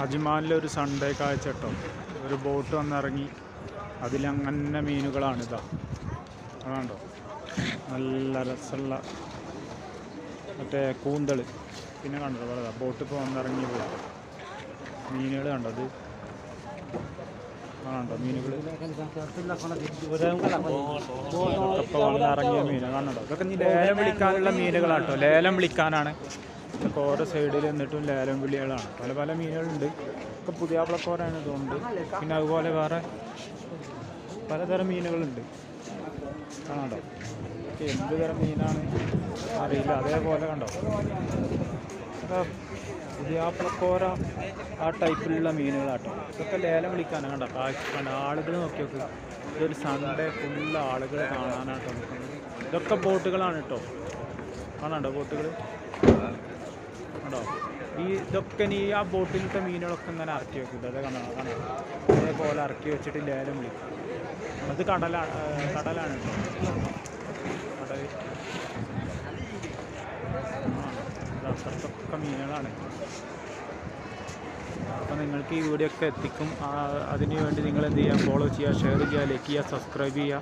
അജ്മാനിലൊരു Sunday കാഴ്ച കേട്ടോ. ഒരു ബോട്ട് വന്നിറങ്ങി, അതിലങ്ങനെ മീനുകളാണ്. ഇതാ അതുണ്ടോ, നല്ല രസമുള്ള മറ്റേ കൂന്തൾ. പിന്നെ കണ്ടോ പറയാം, ബോട്ട് ഇപ്പോൾ വന്നിറങ്ങി പോയി. മീനുകൾ കണ്ടോ, അത് ആണോ മീനുകൾ ഇപ്പോൾ വന്നിറങ്ങിയ മീൻ കണ്ടോ. ഇതൊക്കെ ഇനി ലേലം വിളിക്കാനുള്ള മീനുകളാട്ടോ, ലേലം വിളിക്കാനാണ്. ഇതൊക്കെ ഓരോ സൈഡിൽ നിന്നിട്ടും ലേലം വിളികളാണ്. പല പല മീനുകളുണ്ട്. ഒക്കെ പുതിയാപ്ലക്കോരാണ് ഇതുകൊണ്ട്. പിന്നെ അതുപോലെ വേറെ പലതരം മീനുകളുണ്ട്. കാണാണ്ടോ, എന്ത് തരം മീനാണ് അറിയില്ല. അതേപോലെ കണ്ടോ, പുതിയാപ്ലക്കോര ആ ടൈപ്പിലുള്ള മീനുകളാട്ടോ. ഇതൊക്കെ ലേലം വിളിക്കാനാണ്. കണ്ടോ കാഴ്ച ആളുകൾ നോക്കി നോക്കുക. ഇതൊരു സൺഡേ ഫുള്ള് ആളുകൾ കാണാനാട്ടോ നിൽക്കുന്നത്. ഇതൊക്കെ ബോട്ടുകളാണ് കേട്ടോ. കാണാണ്ടോ ബോട്ടുകൾ കണ്ടോ. ഇതൊക്കെ ഈ ആ ബോട്ടിലത്തെ മീനുകളൊക്കെ ഇങ്ങനെ ഇറക്കി വെക്കില്ല. അതേ കാണാം അതേപോലെ ഇറക്കി വെച്ചിട്ട് ലേലം വിളിക്കും. അത് കടലാണ് കേട്ടോ. കടൽ അപ്പുറത്തൊക്കെ മീനുകളാണ്. അപ്പോൾ നിങ്ങൾക്ക് ഈ വീഡിയോ ഒക്കെ എത്തിക്കും. അതിനു വേണ്ടി നിങ്ങൾ എന്ത് ചെയ്യുക, ഫോളോ ചെയ്യുക, ഷെയർ ചെയ്യുക, ലൈക്ക് ചെയ്യുക, സബ്സ്ക്രൈബ് ചെയ്യുക.